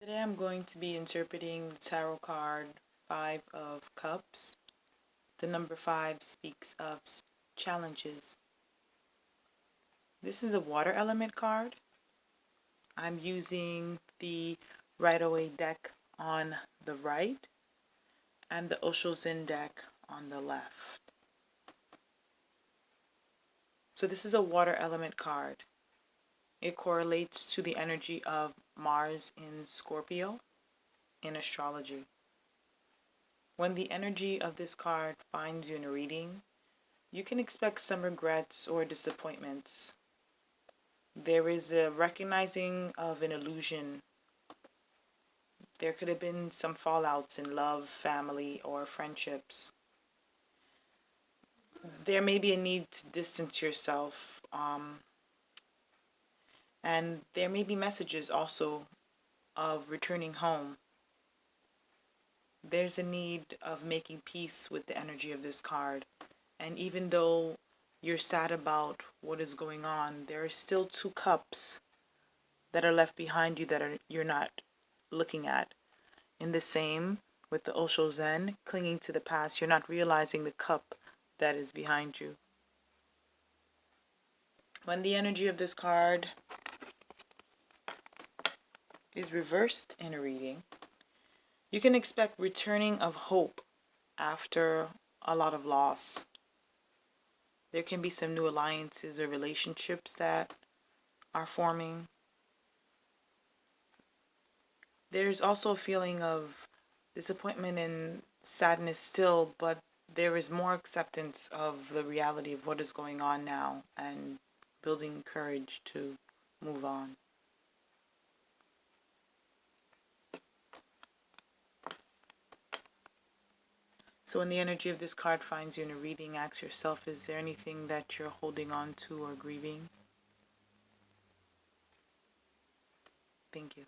Today I'm going to be interpreting the tarot card Five of Cups. The number 5 speaks of challenges. This is a water element card. I'm using the Rider-Waite deck on the right and the Osho Zen deck on the left. So this is a water element card. It correlates to the energy of Mars in Scorpio in astrology. When the energy of this card finds you in a reading, you can expect some regrets or disappointments. There is a recognizing of an illusion. There could have been some fallouts in love, family, or friendships. There may be a need to distance yourself, and there may be messages also of returning home. There's a need of making peace with the energy of this card. And even though you're sad about what is going on, there are still 2 cups that are left behind you that you're not looking at. In the same with the Osho Zen, clinging to the past, you're not realizing the cup that is behind you. When the energy of this card is reversed in a reading, you can expect returning of hope after a lot of loss. There can be some new alliances or relationships that are forming. There's also a feeling of disappointment and sadness still, but there is more acceptance of the reality of what is going on now and building courage to move on. So when the energy of this card finds you in a reading, ask yourself, is there anything that you're holding on to or grieving? Thank you.